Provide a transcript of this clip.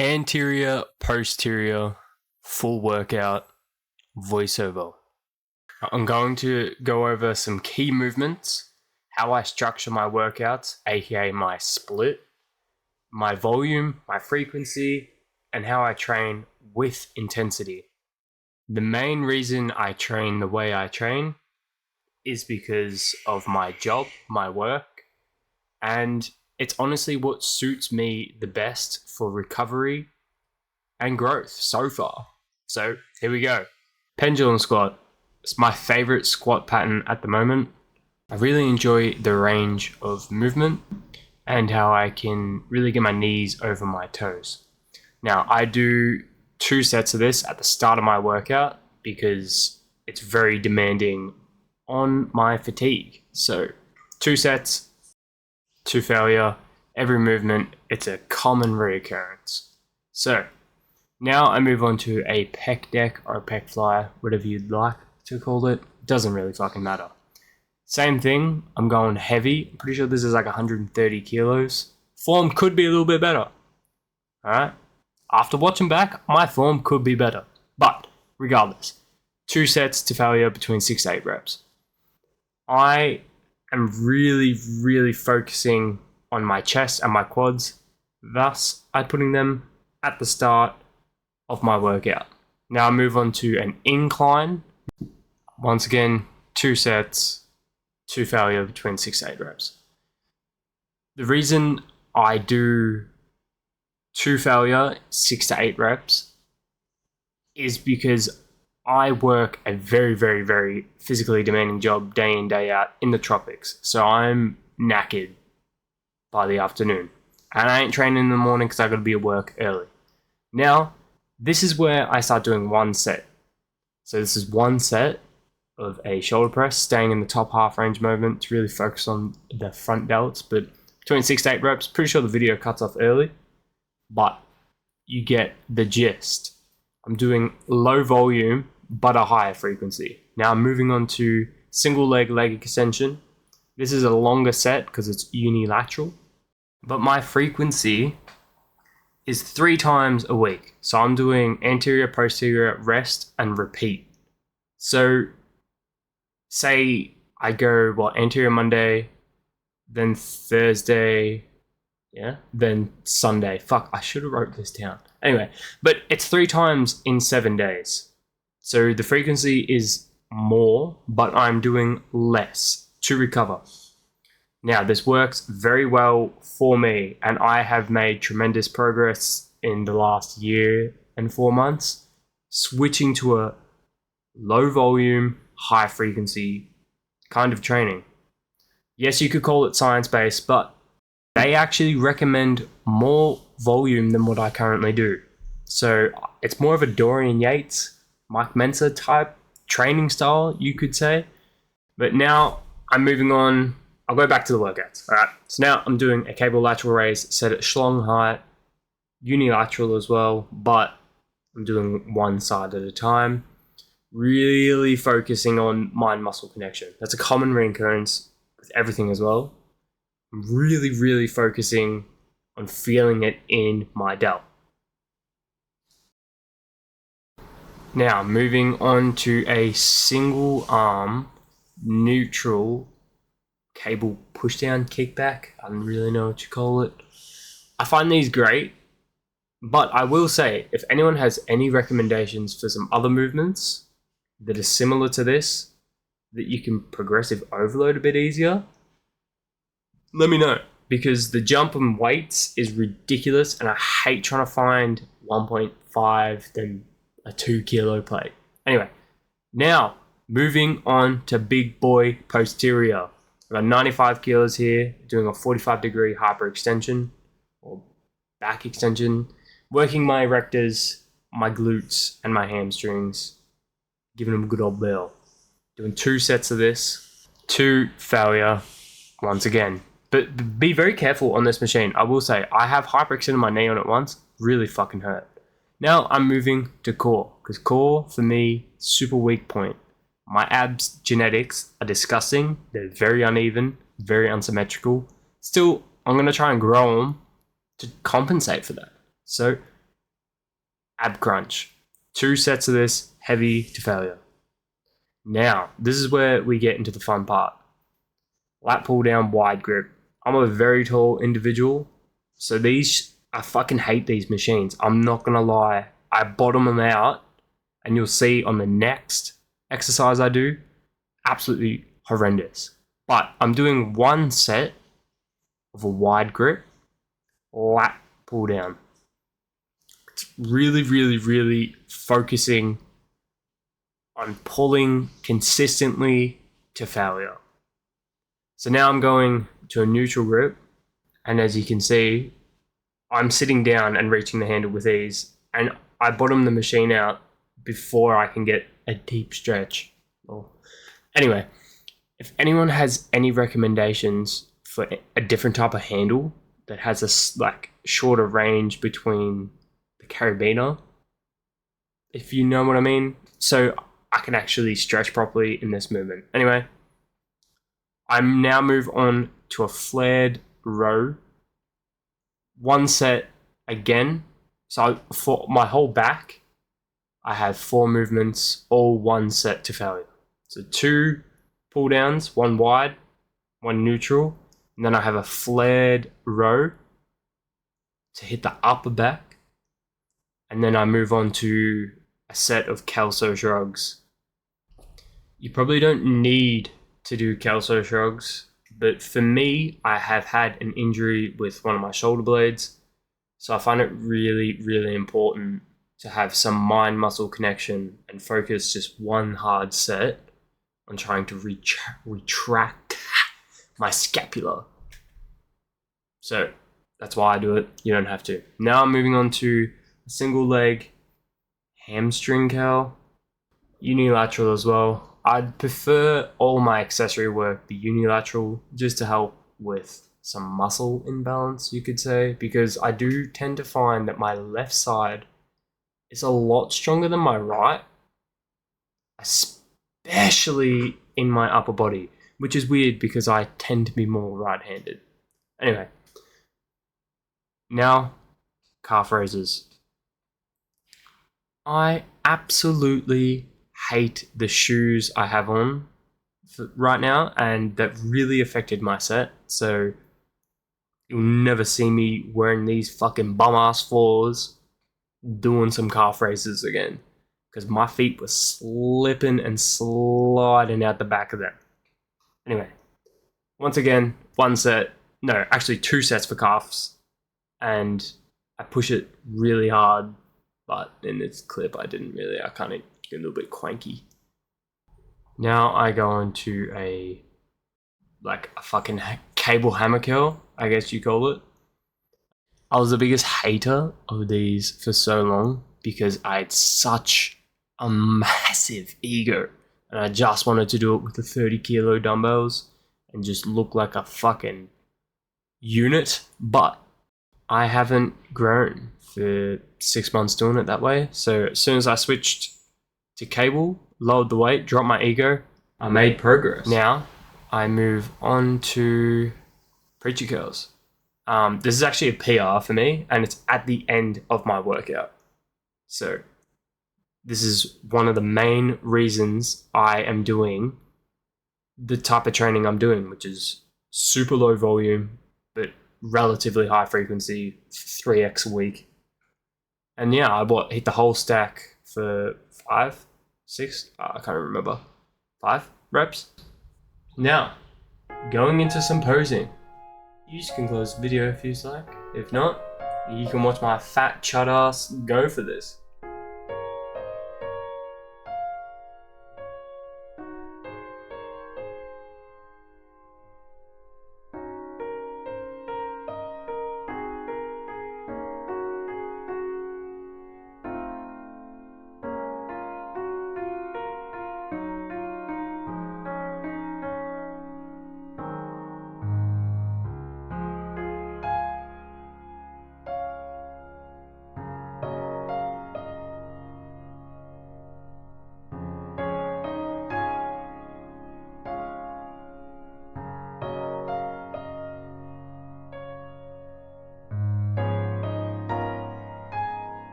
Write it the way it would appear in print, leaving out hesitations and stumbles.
Anterior, posterior, full workout, voiceover. I'm going to go over some key movements, how I structure my workouts, aka my split, my volume, my frequency, and how I train with intensity. The main reason I train the way I train is because of my job, my work, and it's honestly what suits me the best for recovery and growth so far. So here we go. Pendulum squat. It's my favorite squat pattern at the moment. I really enjoy the range of movement and how I can really get my knees over my toes. Now, I do 2 sets of this at the start of my workout because it's very demanding on my fatigue. So 2 sets, 2 failure, every movement, it's a common reoccurrence. So now I move on to a pec deck or a pec fly, whatever you'd like to call it. Doesn't really fucking matter. Same thing, I'm going heavy. I'm pretty sure this is like 130 kilos. Form could be a little bit better. Alright? After watching back, my form could be better. But regardless, 2 sets to failure between 6 to 8 reps. I am really focusing on my chest and my quads. Thus, I'm putting them at the start of my workout. Now I move on to an incline. Once again, 2 sets, 2 failure between 6 to 8 reps. The reason I do 2 failure, 6 to 8 reps is because I work a very physically demanding job day in, day out in the tropics. So I'm knackered by the afternoon. And I ain't training in the morning because I gotta be at work early. Now, this is where I start doing 1 set. So this is 1 set of a shoulder press, staying in the top half range movement to really focus on the front delts. But between 6 to 8 reps, pretty sure the video cuts off early, but you get the gist. I'm doing low volume, but a higher frequency. Now I'm moving on to single leg extension. This is a longer set because it's unilateral, but my frequency is 3 times a week. So I'm doing anterior, posterior, rest, and repeat. So say I go, anterior Monday, then Thursday, then Sunday. Fuck, I should have wrote this down. Anyway, but it's 3 times in 7 days. So the frequency is more, but I'm doing less to recover. Now, this works very well for me, and I have made tremendous progress in the last year and 4 months, switching to a low volume, high frequency kind of training. Yes, you could call it science-based, but they actually recommend more volume than what I currently do. So it's more of a Dorian Yates, Mike Mensa type training style, you could say. But now I'm moving on. I'll go back to the workouts. All right. So now I'm doing a cable lateral raise set at schlong height, unilateral as well, but I'm doing 1 side at a time. Really focusing on mind-muscle connection. That's a common recurrence with everything as well. I'm really focusing on feeling it in my delt. Now, moving on to a single arm neutral cable pushdown kickback. I don't really know what you call it. I find these great, but I will say, if anyone has any recommendations for some other movements that are similar to this, that you can progressive overload a bit easier, let me know, because the jump in weights is ridiculous and I hate trying to find 1.5 then a 2 kilo plate. Anyway, now moving on to big boy posterior. I've got 95 kilos here, doing a 45-degree hyperextension or back extension, working my erectors, my glutes, and my hamstrings, giving them a good old bell. Doing 2 sets of this, 2 failure, once again. But be very careful on this machine. I will say, I have hyperextended my knee on it once, really fucking hurt. Now I'm moving to core, because core, for me, super weak point. My abs genetics are disgusting. They're very uneven, very unsymmetrical. Still, I'm going to try and grow them to compensate for that. So ab crunch. 2 sets of this, heavy to failure. Now, this is where we get into the fun part. Lat pull down, wide grip. I'm a very tall individual, so I fucking hate these machines. I'm not gonna lie. I bottom them out, and you'll see on the next exercise I do, absolutely horrendous. But I'm doing 1 set of a wide grip, lat pull down. It's really, really, really focusing on pulling consistently to failure. So now I'm going to a neutral grip, and as you can see, I'm sitting down and reaching the handle with ease, and I bottom the machine out before I can get a deep stretch. Well, anyway, if anyone has any recommendations for a different type of handle that has a shorter range between the carabiner, if you know what I mean, so I can actually stretch properly in this movement. Anyway, I now move on to a flared row. 1 set again. So for my whole back, I have 4 movements, all 1 set to failure. So 2 pull downs, 1 wide, 1 neutral, and then I have a flared row to hit the upper back, and then I move on to a set of calso shrugs. You probably don't need to do calso shrugs, but for me, I have had an injury with one of my shoulder blades, so I find it really, really important to have some mind muscle connection and focus just 1 hard set on trying to retract my scapula. So that's why I do it. You don't have to. Now I'm moving on to a single leg hamstring curl, unilateral as well. I'd prefer all my accessory work be unilateral just to help with some muscle imbalance, you could say, because I do tend to find that my left side is a lot stronger than my right, especially in my upper body, which is weird because I tend to be more right-handed. Anyway, now calf raises. I absolutely hate the shoes I have on right now, and that really affected my set. So you'll never see me wearing these fucking bum ass floors doing some calf raises again, because my feet were slipping and sliding out the back of them. Anyway, once again, 1 set, no, actually 2 sets for calves, and I push it really hard, but in this clip I kind of get a little bit cranky. Now I go on to a fucking cable hammer curl, I guess you call it. I was the biggest hater of these for so long because I had such a massive ego, and I just wanted to do it with the 30 kilo dumbbells and just look like a fucking unit, but I haven't grown for 6 months doing it that way. So as soon as I switched to cable, lowered the weight, dropped my ego, I made progress. Now I move on to preacher curls. This is actually a PR for me, and it's at the end of my workout. So this is one of the main reasons I am doing the type of training I'm doing, which is super low volume, but relatively high frequency, 3x a week. And yeah, I hit the whole stack for 5, 6, I can't remember, 5 reps. Now, going into some posing. You can close the video if you like. If not, you can watch my fat chud ass go for this.